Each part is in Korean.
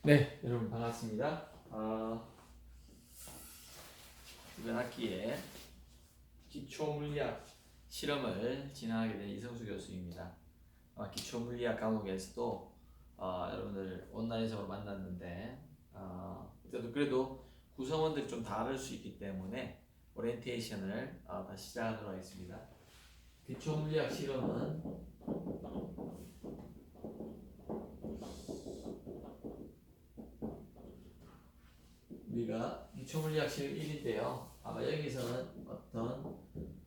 네, 여러분 반갑습니다. 이번 학기에 기초물리학 실험을 진행하게 된 이성수 교수입니다. 기초물리학 과목에서도 여러분들 온라인상으로 만났는데 그래도 구성원들이 좀 다를 수 있기 때문에 오리엔테이션을 다시 시작하도록 하겠습니다. 기초물리학 실험은 우리가 기초물리학 실험 1인데요. 아마 여기서는 어떤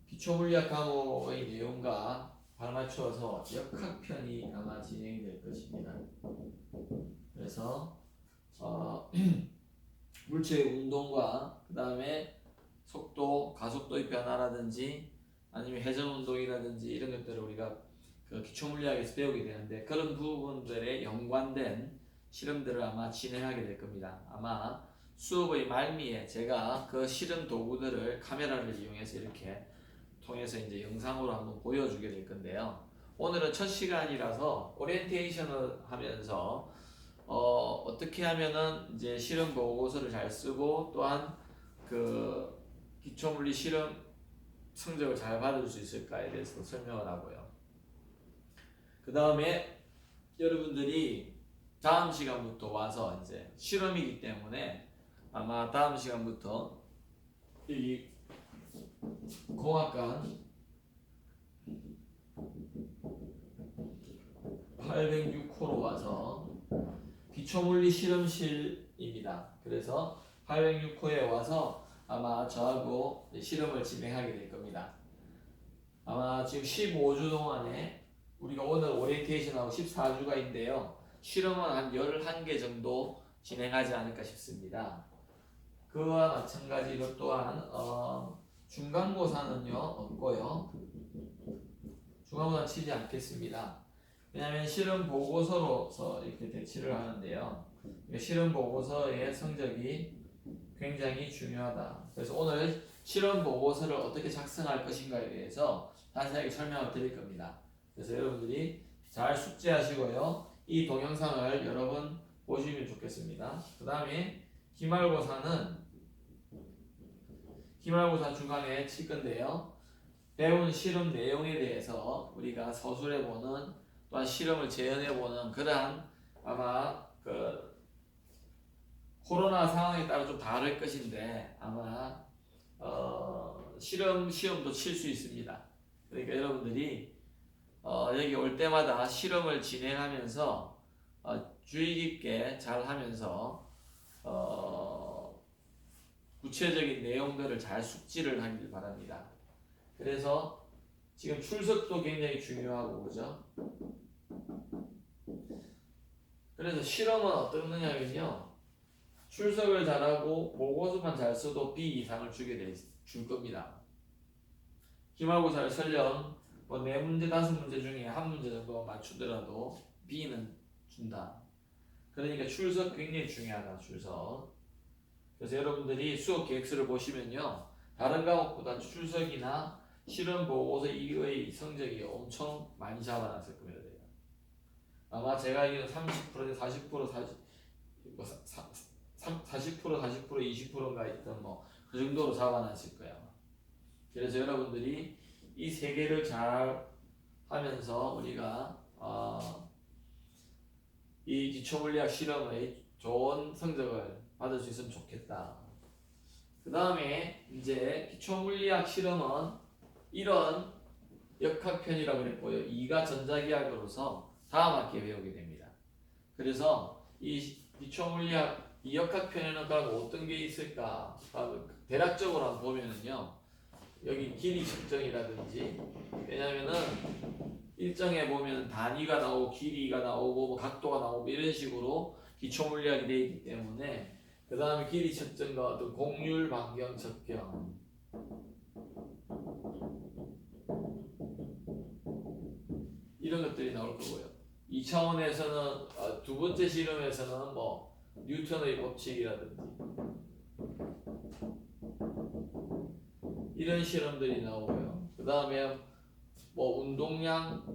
기초물리학 과목의 내용과 발맞추어서 역학편이 아마 진행이 될 것입니다. 그래서 물체의 운동과 그 다음에 속도, 가속도의 변화라든지 아니면 회전 운동이라든지 이런 것들을 우리가 그 기초물리학에서 배우게 되는데 그런 부분들에 연관된 실험들을 아마 진행하게 될 겁니다. 아마 수업의 말미에 제가 그 실험 도구들을 카메라를 이용해서 이렇게 통해서 이제 영상으로 한번 보여주게 될 건데요. 오늘은 첫 시간이라서 오리엔테이션을 하면서 어떻게 하면은 이제 실험 보고서를 잘 쓰고 또한 그 기초물리 실험 성적을 잘 받을 수 있을까에 대해서 설명을 하고요. 그 다음에 여러분들이 다음 시간부터 와서 이제 실험이기 때문에 아마 다음 시간부터 이 공학관 806호로 와서 기초물리 실험실입니다. 그래서 806호에 와서 아마 저하고 실험을 진행하게 될 겁니다. 아마 지금 15주 동안에 우리가 오늘 오리엔테이션하고 14주가 있는데요. 실험은 한 11개 정도 진행하지 않을까 싶습니다. 그와 마찬가지로 또한 중간고사는요 없고요. 중간고사 치지 않겠습니다. 왜냐하면 실험 보고서로서 이렇게 대치를 하는데요. 실험 보고서의 성적이 굉장히 중요하다. 그래서 오늘 실험 보고서를 어떻게 작성할 것인가에 대해서 자세하게 설명을 드릴 겁니다. 그래서 여러분들이 잘 숙지하시고요. 이 동영상을 여러 번 보시면 좋겠습니다. 그 다음에 기말고사 중간에 칠 건데요. 배운 실험 내용에 대해서 우리가 서술해보는 또한 실험을 재현해보는 그러한 아마 그 코로나 상황에 따라 좀 다를 것인데 아마 시험도 칠 수 있습니다. 그러니까 여러분들이 여기 올 때마다 실험을 진행하면서 주의 깊게 잘 하면서 구체적인 내용들을 잘 숙지를 하길 바랍니다. 그래서 지금 출석도 굉장히 중요하고 그죠? 그래서 실험은 어떤 거냐면요. 출석을 잘하고 보고서만 잘 써도 B 이상을 줄 겁니다. 기말고사를 설령 뭐 4문제, 5문제 중에 1문제 정도 맞추더라도 B는 준다. 그러니까 출석 굉장히 중요하다. 출석. 그래서 여러분들이 수업 계획서를 보시면요. 다른 과목보다 출석이나 실험 보고서 이거의 성적이 엄청 많이 잡아놨을 겁니다. 아마 제가 알기로는 30%, 40%, 40%, 20%인가 있던 뭐 그 정도로 잡아놨을 거예요. 그래서 여러분들이 이 세 개를 잘 하면서 우리가 이 기초물리학 실험의 좋은 성적을 받을 수 있으면 좋겠다. 그 다음에 이제 기초물리학 실험은 이런 역학편이라고 그랬고요. 2가 전자기하학으로서 다음 학기에 배우게 됩니다. 그래서 이 기초물리학 이 역학편에는 그럼 어떤 게 있을까? 대략적으로 한번 보면은요. 여기 길이 측정이라든지 왜냐면은 일정에 보면 단위가 나오고 길이가 나오고 뭐 각도가 나오고 이런 식으로 기초물리학이 되어 있기 때문에 그 다음에 길이 측정과 어떤 공률 반경 측정 이런 것들이 나올 거고요. 2차원에서는 두 번째 실험에서는 뭐 뉴턴의 법칙이라든지 이런 실험들이 나오고요. 그 다음에 뭐 운동량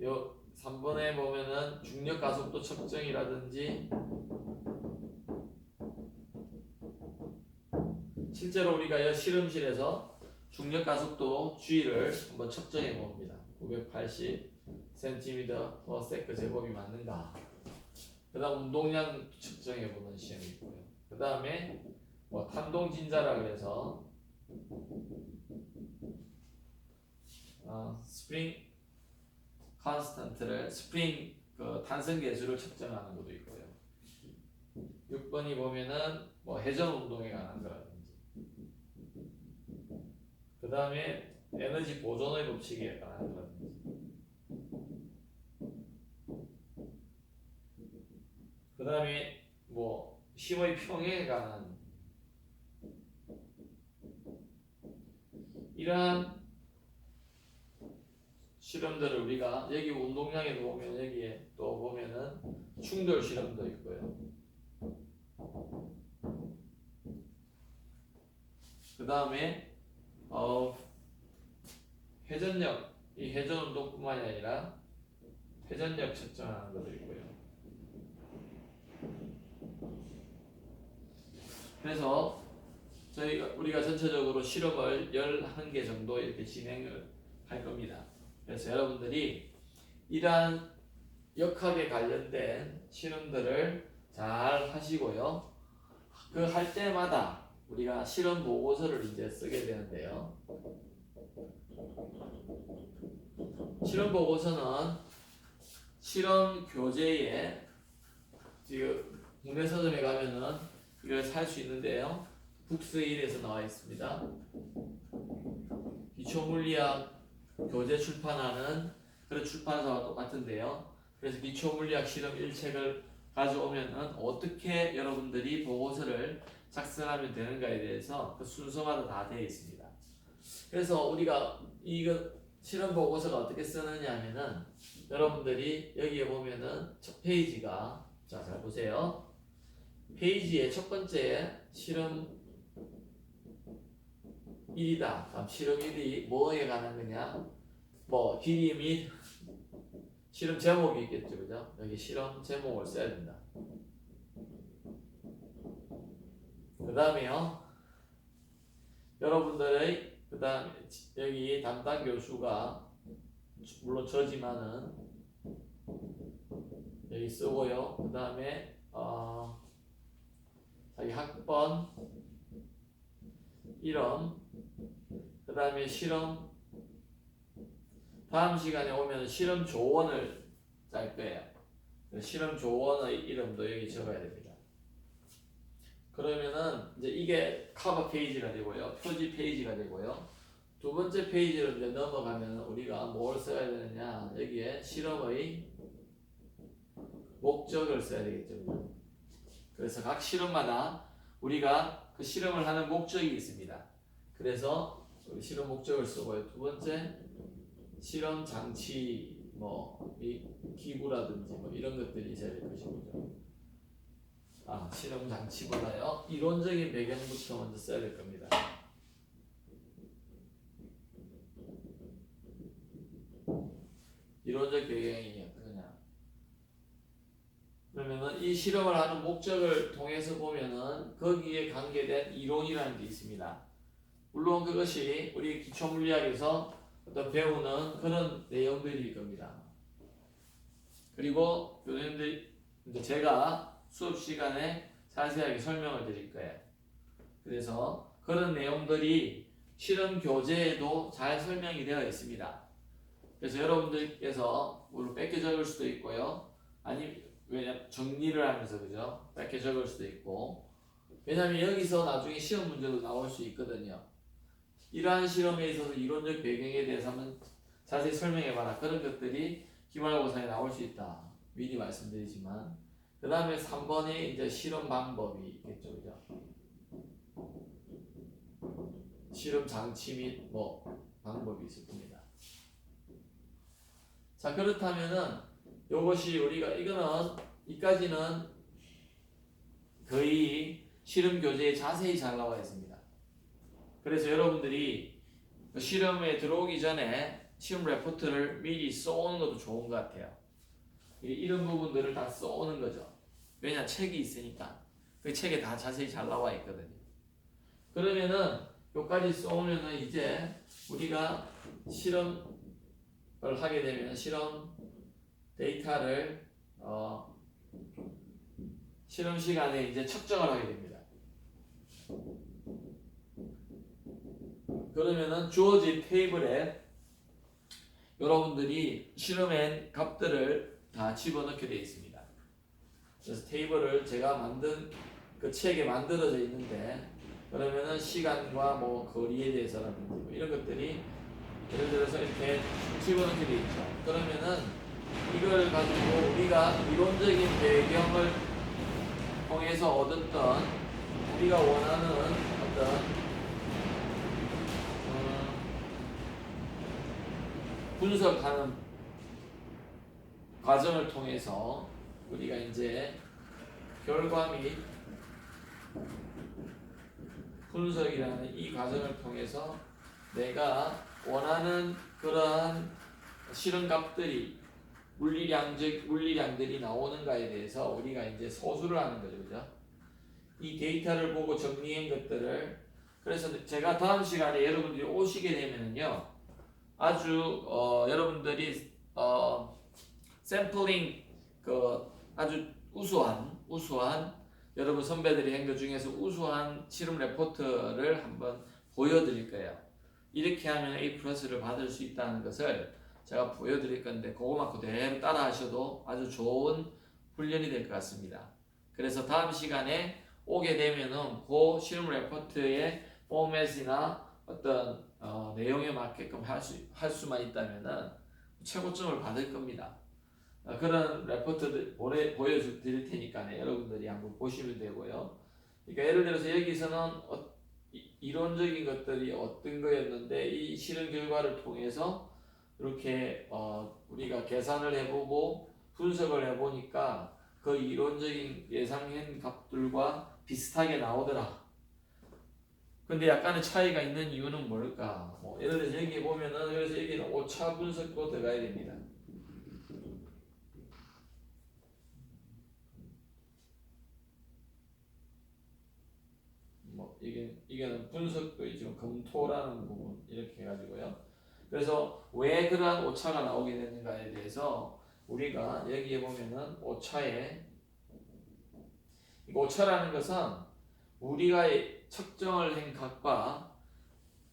요 3번에 보면은 보면은 중력 가속도 측정이라든지 실제로 우리가 실험실에서 중력 가속도 G를 한번 측정해 봅니다. 980cm/s 제곱이 맞는가? 그 다음 운동량 측정해 보는 시험이 있고요. 그 다음에 뭐 탄동 진자라 그래서 스프링 컨스턴트를 스프링 그 탄성 계수를 측정하는 것도 있고요. 6번이 보면은 뭐 회전 운동에 관한 거라든지 그 다음에 에너지 보존의 법칙에 관한 거라든지 그 다음에 뭐 힘의 평행에 관한 이러한 실험들을 우리가 여기 운동량에도 보면 여기에 또 보면은 충돌 실험도 있고요. 그 다음에 회전력, 이 회전 운동뿐만이 아니라 회전력 측정하는 것도 있고요. 그래서 우리가 전체적으로 실험을 11개 정도 이렇게 진행을 할 겁니다. 그래서 여러분들이 이러한 역학에 관련된 실험들을 잘 하시고요. 그 할 때마다 우리가 실험 보고서를 이제 쓰게 되는데요. 실험 보고서는 실험 교재에 지금 국내 서점에 가면은 이걸 살 수 있는데요. 북스 1에서 나와 있습니다. 기초물리학 교재 출판하는 그런 출판사와 똑같은데요. 그래서 기초물리학 실험 1책을 가져오면은 어떻게 여러분들이 보고서를 작성하면 되는가에 대해서 그 순서마다 다 되어 있습니다. 그래서 우리가 이거 실험 보고서가 어떻게 쓰느냐 하면은 여러분들이 여기에 보면은 첫 페이지가 자, 잘 보세요. 페이지의 첫 번째 실험 1이다. 다음 실험 1이 뭐에 관한 거냐? 뭐 길이 및 실험 제목이 있겠죠, 그죠? 여기 실험 제목을 써야 된다. 그 다음에요. 여러분들의 그 다음에 여기 담당 교수가 물론 저지만은 여기 쓰고요. 그 다음에 자기 학번 이름 그 다음에 실험 다음 시간에 오면 실험 조원을 짤 거예요. 실험 조원의 이름도 여기 적어야 됩니다. 그러면은 이제 이게 커버 페이지가 되고요. 표지 페이지가 되고요. 두 번째 페이지를 이제 넘어가면 우리가 뭘 써야 되느냐. 여기에 실험의 목적을 써야 되겠죠. 그래서 각 실험마다 우리가 그 실험을 하는 목적이 있습니다. 그래서 우리 실험 목적을 쓰고요. 두 번째 실험 장치 뭐 이 기구라든지 뭐 이런 것들이 있어야 될 것이고요. 실험 장치보다요 이론적인 배경부터 먼저 써야 될 겁니다. 이론적 배경이 어떠냐? 그러면은 이 실험을 하는 목적을 통해서 보면은 거기에 관계된 이론이라는 게 있습니다. 물론 그것이 우리 기초물리학에서 어떤 배우는 그런 내용들일 겁니다. 그리고 교수님들 이제 제가 수업 시간에 자세하게 설명을 드릴 거예요. 그래서 그런 내용들이 실험 교재에도 잘 설명이 되어 있습니다. 그래서 여러분들께서 물론 뺏겨 적을 수도 있고요. 아니면 정리를 하면서 그죠? 뺏겨 적을 수도 있고. 왜냐하면 여기서 나중에 시험 문제도 나올 수 있거든요. 이러한 실험에 있어서 이론적 배경에 대해서 한번 자세히 설명해봐라. 그런 것들이 기말고사에 나올 수 있다. 미리 말씀드리지만. 그 다음에 3번에 이제 실험 방법이 있겠죠. 그죠? 실험 장치 및 뭐 방법이 있을 겁니다. 자, 그렇다면은 요것이 우리가 이까지는 거의 실험 교재에 자세히 잘 나와 있습니다. 그래서 여러분들이 실험에 들어오기 전에 시험 레포트를 미리 써오는 것도 좋은 것 같아요. 이런 부분들을 다 써오는 거죠. 왜냐 책이 있으니까 그 책에 다 자세히 잘 나와 있거든요. 그러면은 여기까지 써오면은 이제 우리가 실험을 하게 되면 실험 데이터를 실험 시간에 이제 측정을 하게 됩니다. 그러면은 주어진 테이블에 여러분들이 실험한 값들을 다 집어넣게 되어 있습니다. 그래서 테이블을 제가 만든 그 책에 만들어져 있는데 그러면은 시간과 뭐 거리에 대해서라든지 뭐 이런 것들이 예를 들어서 이렇게 집어넣게 되어 있죠. 그러면은 이걸 가지고 우리가 이론적인 배경을 통해서 얻었던 우리가 원하는 어떤 분석하는 과정을 통해서 우리가 이제 결과 및 분석이라는 이 과정을 통해서 내가 원하는 그러한 실험값들이 물리량들이 나오는가에 대해서 우리가 이제 소수를 하는 거죠, 그죠? 이 데이터를 보고 정리한 것들을 그래서 제가 다음 시간에 여러분들이 오시게 되면은요, 아주 여러분들이 샘플링 그 아주 우수한 여러분 선배들이 한 것 중에서 우수한 실험 레포트를 한번 보여드릴 거예요. 이렇게 하면 A+를 받을 수 있다는 것을 제가 보여드릴 건데 그거만 그대로 따라 하셔도 아주 좋은 훈련이 될 것 같습니다. 그래서 다음 시간에 오게 되면은 그 실험 레포트의 포맷이나 어떤 내용에 맞게끔 할 수만 있다면은 최고점을 받을 겁니다. 그런 레포트들 보여드릴 테니까 여러분들이 한번 보시면 되고요. 그러니까 예를 들어서 여기서는 이론적인 것들이 어떤 거였는데 이 실험 결과를 통해서 이렇게 우리가 계산을 해보고 분석을 해보니까 그 이론적인 예상한 값들과 비슷하게 나오더라. 근데 약간의 차이가 있는 이유는 뭘까? 예를 들어서 여기 보면은 그래서 여기는 오차 분석도 들어가야 됩니다. 이게는 분석도 지금 검토라는 부분 이렇게 해가지고요. 그래서 왜 그러한 오차가 나오게 되는가에 대해서 우리가 여기에 보면은 오차라는 것은 우리가 측정을 한 값과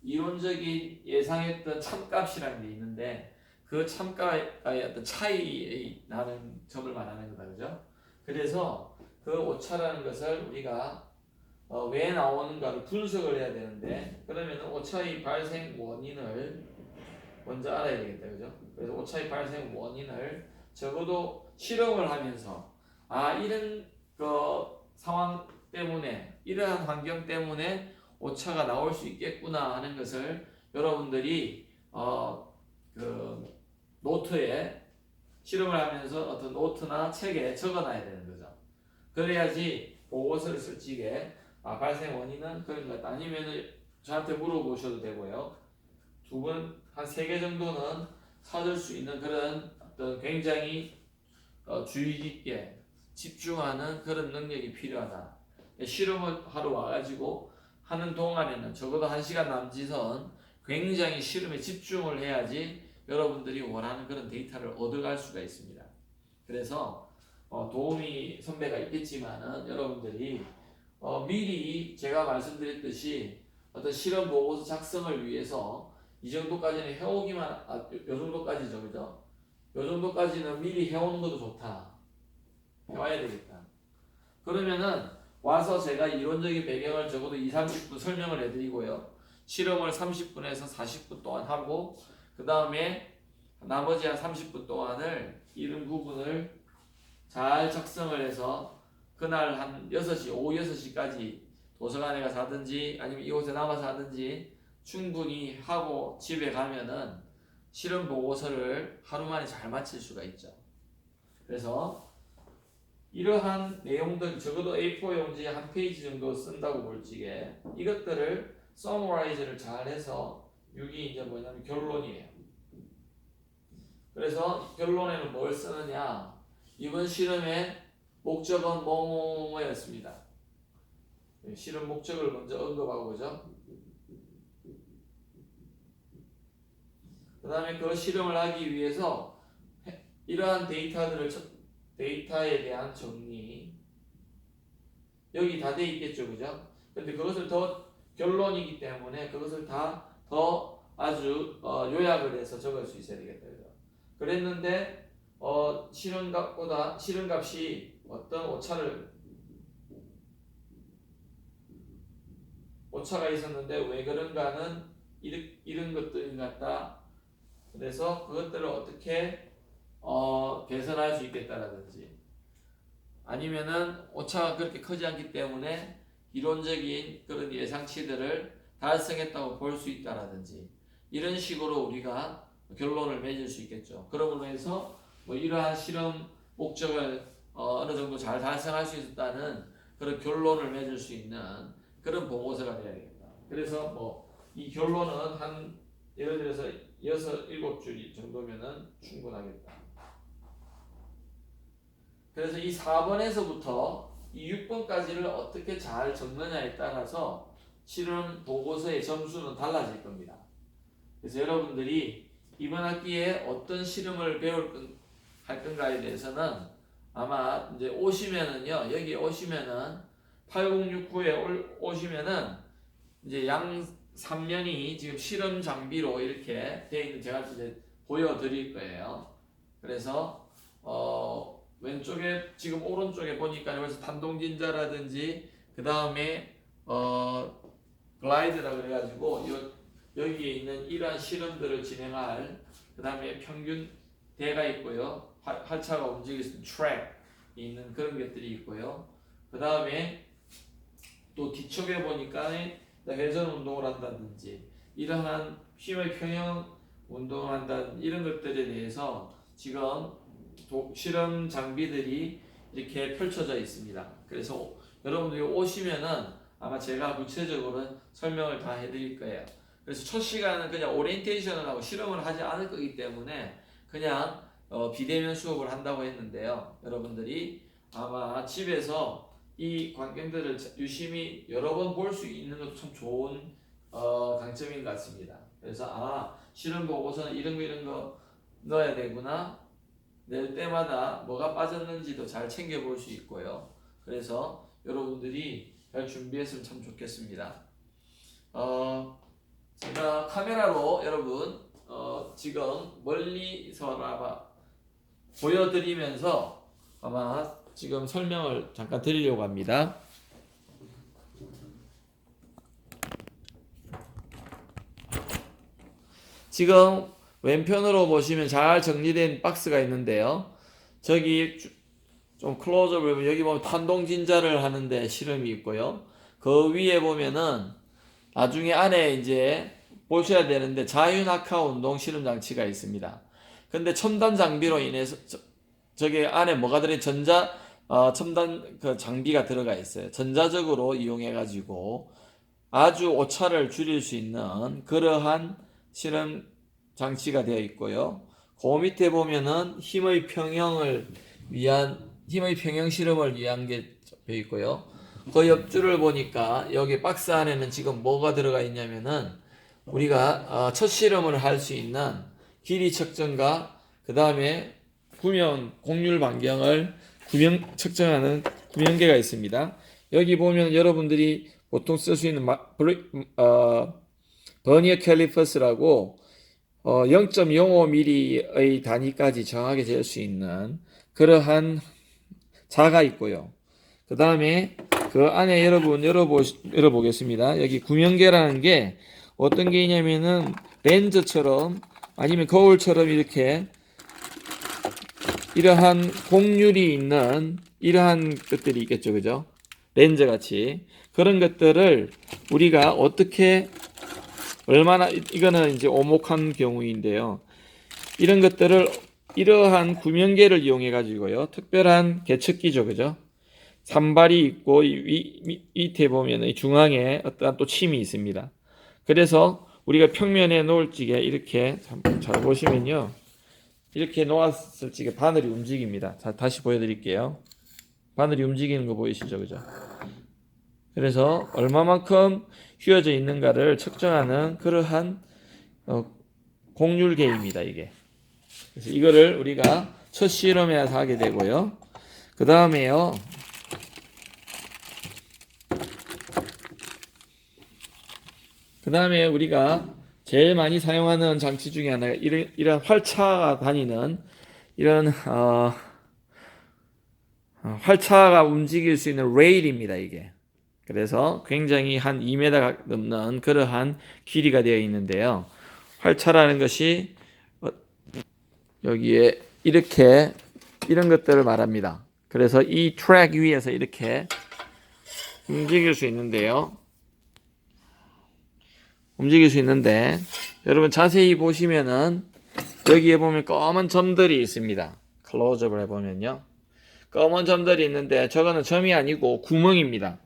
이론적인 예상했던 참값이라는 게 있는데 그 참값의 어떤 차이 나는 점을 말하는 거다, 그죠? 그래서 그 오차라는 것을 우리가 왜 나오는가를 분석을 해야 되는데 그러면 오차의 발생 원인을 먼저 알아야 되겠다, 그죠? 그래서 오차의 발생 원인을 적어도 실험을 하면서 이런 그 상황 때문에 이러한 환경 때문에 오차가 나올 수 있겠구나 하는 것을 여러분들이 그 노트에 실험을 하면서 어떤 노트나 책에 적어놔야 되는 거죠. 그래야지 보고서를 쓸 적에 발생 원인은 그런 것 아니면 저한테 물어보셔도 되고요. 두 번, 한 3개 정도는 찾을 수 있는 그런 어떤 굉장히 주의 깊게 집중하는 그런 능력이 필요하다. 실험을 하러 와가지고 하는 동안에는 적어도 1시간 남짓은 굉장히 실험에 집중을 해야지 여러분들이 원하는 그런 데이터를 얻어갈 수가 있습니다. 그래서 도움이 선배가 있겠지만은 여러분들이 미리 제가 말씀드렸듯이 어떤 실험 보고서 작성을 위해서 이 정도까지는 해오기만 요 정도까지죠, 그죠? 요 정도까지는 미리 해오는 것도 좋다. 해와야 되겠다. 그러면은 와서 제가 이론적인 배경을 적어도 2-30분 설명을 해드리고요. 실험을 30분에서 40분 동안 하고 그 다음에 나머지 한 30분 동안을 이런 부분을 잘 작성을 해서 그날 한 6시, 오후 6시까지 도서관에 가서 하든지 아니면 이곳에 남아서 하든지 충분히 하고 집에 가면은 실험 보고서를 하루 만에 잘 마칠 수가 있죠. 그래서 이러한 내용들 적어도 A4 용지 한 페이지 정도 쓴다고 볼 적에 이것들을 서머라이즈를 잘 해서 여기 이제 뭐냐면 결론이에요. 그래서 결론에는 뭘 쓰느냐? 이번 실험의 목적은 뭐였습니다. 실험 목적을 먼저 언급하고 그죠? 그 다음에 그 실험을 하기 위해서 이러한 데이터에 대한 정리 여기 다 돼 있겠죠, 그죠? 근데 그것을 더 결론이기 때문에 그것을 다 더 아주 요약을 해서 적을 수 있어야 되겠다, 그죠? 그랬는데 실험값이 어떤 오차가 있었는데 왜 그런가는 이런 것들이 같다. 그래서 그것들을 어떻게 개선할 수 있겠다라든지 아니면은 오차가 그렇게 크지 않기 때문에 이론적인 그런 예상치들을 달성했다고 볼 수 있다라든지 이런 식으로 우리가 결론을 맺을 수 있겠죠. 그러므로 해서 뭐 이러한 실험 목적을 어느 정도 잘 달성할 수 있었다는 그런 결론을 맺을 수 있는 그런 보고서가 되어야겠다. 그래서 뭐 이 결론은 한 예를 들어서 6, 7줄 정도면은 충분하겠다. 그래서 이 4번에서부터 이 6번까지를 어떻게 잘 적느냐에 따라서 실험 보고서의 점수는 달라질 겁니다. 그래서 여러분들이 이번 학기에 어떤 실험을 할 건가에 대해서는 아마 이제 오시면은요, 여기 오시면은 8069에 오시면은 이제 양 3면이 지금 실험 장비로 이렇게 되어 있는 제가 이제 보여드릴 거예요. 그래서 왼쪽에 지금 오른쪽에 보니까 여기서 단동진자라든지 그 다음에 글라이드라 그래가지고 여기에 있는 이러한 실험들을 진행할 그 다음에 평균대가 있고요. 활차가 움직일 수 있는 트랙이 있는 그런 것들이 있고요. 그 다음에 또 뒤쪽에 보니까 회전 운동을 한다든지 이러한 힘의 평형 운동을 한다든지 이런 것들에 대해서 지금 실험 장비들이 이렇게 펼쳐져 있습니다. 그래서 여러분들이 오시면은 아마 제가 구체적으로 설명을 다 해드릴 거예요. 그래서 첫 시간은 그냥 오리엔테이션을 하고 실험을 하지 않을 거기 때문에 그냥 비대면 수업을 한다고 했는데요. 여러분들이 아마 집에서 이 광경들을 유심히 여러 번 볼 수 있는 것도 참 좋은 강점인 것 같습니다. 그래서 실험 보고서는 이런 거 넣어야 되구나. 낼 때마다 뭐가 빠졌는지도 잘 챙겨볼 수 있고요. 그래서 여러분들이 잘 준비했으면 참 좋겠습니다. 제가 카메라로 여러분 지금 멀리서 보여드리면서 아마 지금 설명을 잠깐 드리려고 합니다. 지금 왼편으로 보시면 잘 정리된 박스가 있는데요. 저기 좀 클로즈업을 보면 여기 보면 탄동진자를 하는데 실험이 있고요. 그 위에 보면은 나중에 안에 이제 보셔야 되는데 자유낙하 운동 실험 장치가 있습니다. 근데 첨단 장비로 인해서 저게 안에 뭐가 첨단 그 장비가 들어가 있어요. 전자적으로 이용해 가지고 아주 오차를 줄일 수 있는 그러한 실험 장치가 되어 있고요. 그 밑에 보면은 힘의 평형 실험을 위한 게 되어 있고요. 그 옆줄을 보니까 여기 박스 안에는 지금 뭐가 들어가 있냐면은 우리가 첫 실험을 할 수 있는 길이 측정과 그 다음에 곡률 반경을 측정하는 구명계가 있습니다. 여기 보면 여러분들이 보통 쓸 수 있는 버니어 캘리퍼스라고 0.05mm의 단위까지 정확하게 잴 수 있는 그러한 자가 있고요. 그 다음에 그 안에 열어보겠습니다. 여기 구명계라는 게 어떤 게 있냐면은 렌즈처럼 아니면 거울처럼 이렇게 이러한 곡률이 있는 이러한 것들이 있겠죠. 그죠? 렌즈 같이. 그런 것들을 우리가 어떻게 얼마나 이거는 이제 오목한 경우인데요. 이런 것들을 이러한 구명계를 이용해 가지고요. 특별한 계측기죠. 그죠? 산발이 있고 밑에 보면 이 중앙에 어떠한 또 침이 있습니다. 그래서 우리가 평면에 놓을 적에 이렇게 잘 보시면요. 이렇게 놓았을 적에 바늘이 움직입니다. 자, 다시 보여드릴게요. 바늘이 움직이는 거 보이시죠, 그죠? 그래서 얼마만큼 휘어져 있는가를 측정하는 그러한 곡률계입니다, 이게. 그래서 이거를 우리가 첫 실험에서 하게 되고요. 그 다음에요. 그 다음에 우리가 제일 많이 사용하는 장치 중에 하나가 이런 활차가 다니는 이런 활차가 움직일 수 있는 레일입니다, 이게. 그래서 굉장히 한 2m 넘는 그러한 길이가 되어 있는데요. 활차라는 것이 여기에 이렇게 이런 것들을 말합니다. 그래서 이 트랙 위에서 이렇게 움직일 수 있는데요. 여러분 자세히 보시면은 여기에 보면 검은 점들이 있습니다. 클로즈업을 해보면요. 검은 점들이 있는데 저거는 점이 아니고 구멍입니다.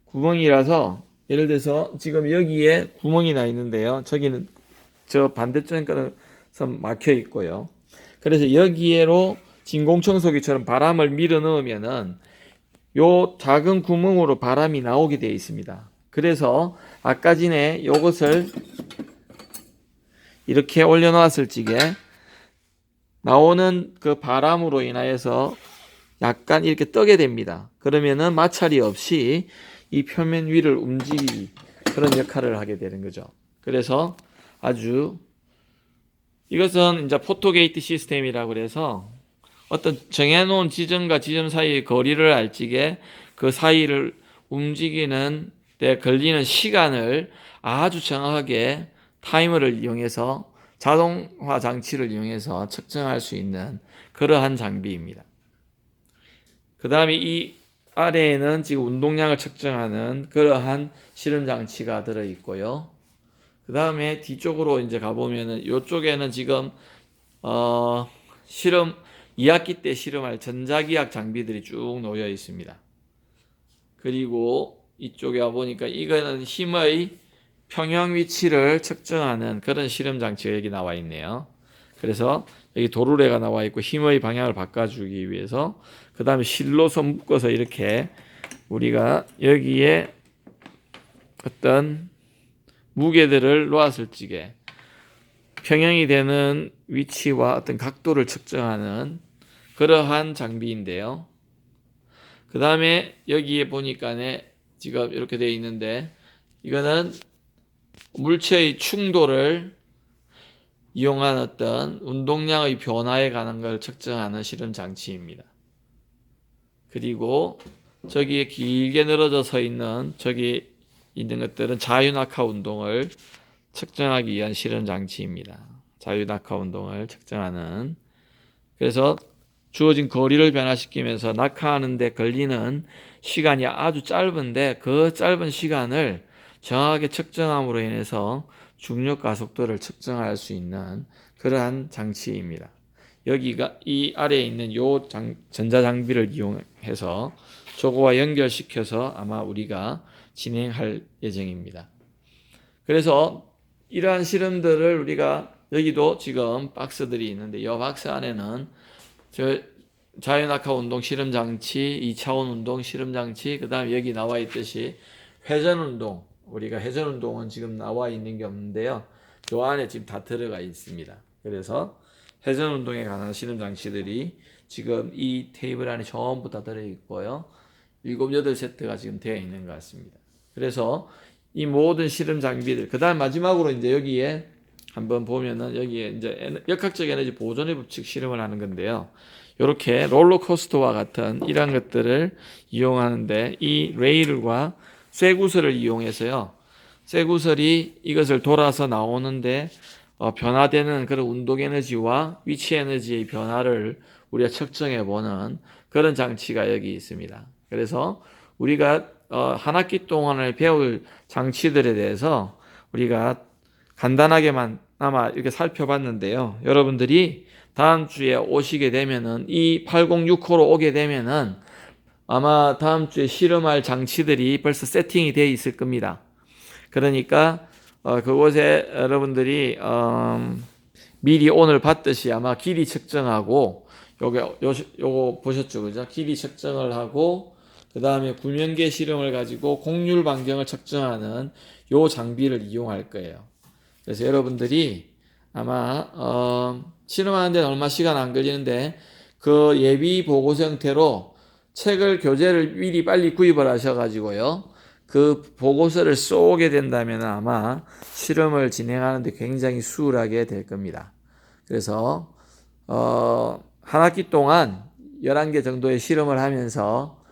구멍이라서 예를 들어서 지금 여기에 구멍이 나 있는데요. 저기는 저 반대쪽에 막혀 있고요. 그래서 여기에로 진공청소기처럼 바람을 밀어 넣으면은 요 작은 구멍으로 바람이 나오게 되어 있습니다. 그래서 아까 전에 요것을 이렇게 올려놓았을 적에 나오는 그 바람으로 인하여서 약간 이렇게 떠게 됩니다. 그러면은 마찰이 없이 이 표면 위를 움직이는 그런 역할을 하게 되는 거죠. 그래서 아주 이것은 이제 포토게이트 시스템이라고 그래서 어떤 정해놓은 지점과 지점 사이의 거리를 알 적에 그 사이를 움직이는 데 걸리는 시간을 아주 정확하게 타이머를 이용해서 자동화 장치를 이용해서 측정할 수 있는 그러한 장비입니다. 그 다음에 이 아래에는 지금 운동량을 측정하는 그러한 실험 장치가 들어 있고요. 그 다음에 뒤쪽으로 이제 가보면은 이쪽에는 지금 실험 2학기 때 실험할 전자기학 장비들이 쭉 놓여 있습니다. 그리고 이쪽에 와 보니까 이거는 힘의 평형 위치를 측정하는 그런 실험 장치가 여기 나와 있네요. 그래서 여기 도르래가 나와 있고 힘의 방향을 바꿔주기 위해서 그 다음에 실로서 묶어서 이렇게 우리가 여기에 어떤 무게들을 놓았을 적에 평형이 되는 위치와 어떤 각도를 측정하는 그러한 장비인데요. 그 다음에 여기에 보니까 지금 이렇게 되어 있는데 이거는 물체의 충돌을 이용한 어떤 운동량의 변화에 관한 걸 측정하는 실험 장치입니다. 그리고 저기에 길게 늘어져 서 있는 저기 있는 것들은 자유낙하 운동을 측정하기 위한 실험 장치입니다. 자유낙하 운동을 측정하는. 그래서 주어진 거리를 변화시키면서 낙하하는 데 걸리는 시간이 아주 짧은데 그 짧은 시간을 정확하게 측정함으로 인해서 중력 가속도를 측정할 수 있는 그러한 장치입니다. 여기가 이 아래에 있는 요 전자장비를 이용해서 저거와 연결시켜서 아마 우리가 진행할 예정입니다. 그래서 이러한 실험들을 우리가 여기도 지금 박스들이 있는데 이 박스 안에는 자유낙하 운동 실험장치, 2차원 운동 실험장치, 그 다음에 여기 나와 있듯이 회전운동, 우리가 회전운동은 지금 나와 있는 게 없는데요. 이 안에 지금 다 들어가 있습니다. 그래서 회전운동에 관한 실험장치들이 지금 이 테이블 안에 전부 다 들어있고요. 7, 8세트가 지금 되어 있는 것 같습니다. 그래서 이 모든 실험 장비들, 그 다음 마지막으로 이제 여기에 한번 보면은 여기에 이제 역학적 에너지 보존의 법칙 실험을 하는 건데요. 이렇게 롤러코스터와 같은 이런 것들을 이용하는데 이 레일과 쇠구슬을 이용해서요. 쇠구슬이 이것을 돌아서 나오는데 변화되는 그런 운동 에너지와 위치 에너지의 변화를 우리가 측정해 보는 그런 장치가 여기 있습니다. 그래서 우리가 한 학기 동안을 배울 장치들에 대해서 우리가 간단하게만 아마 이렇게 살펴봤는데요. 여러분들이 다음 주에 오시게 되면은 이 8065로 오게 되면은 아마 다음 주에 실험할 장치들이 벌써 세팅이 되어 있을 겁니다. 그러니까 그곳에 여러분들이 미리 오늘 봤듯이 아마 길이 측정하고 요거 보셨죠, 그죠? 길이 측정을 하고 그 다음에 구명계 실험을 가지고 곡률 반경을 측정하는 요 장비를 이용할 거예요. 그래서 여러분들이 아마 실험하는 데는 얼마 시간 안 걸리는데 그 예비 보고서 형태로 책을 교재를 미리 빨리 구입을 하셔가지고요. 그 보고서를 쏘게 된다면 아마 실험을 진행하는데 굉장히 수월하게 될 겁니다. 그래서 한 학기 동안 11개 정도의 실험을 하면서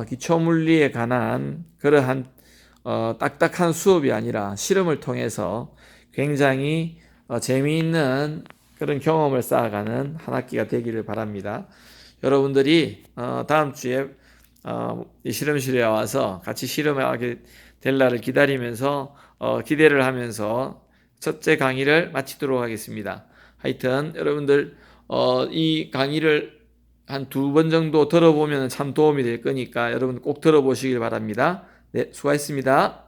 기초물리에 관한 그러한 딱딱한 수업이 아니라 실험을 통해서 굉장히 재미있는 그런 경험을 쌓아가는 한 학기가 되기를 바랍니다. 여러분들이 다음 주에 이 실험실에 와서 같이 실험하게 될 날을 기다리면서 기대를 하면서 첫째 강의를 마치도록 하겠습니다. 하여튼 여러분들 이 강의를 한 2번 정도 들어보면 참 도움이 될 거니까 여러분 꼭 들어보시길 바랍니다. 네, 수고하셨습니다.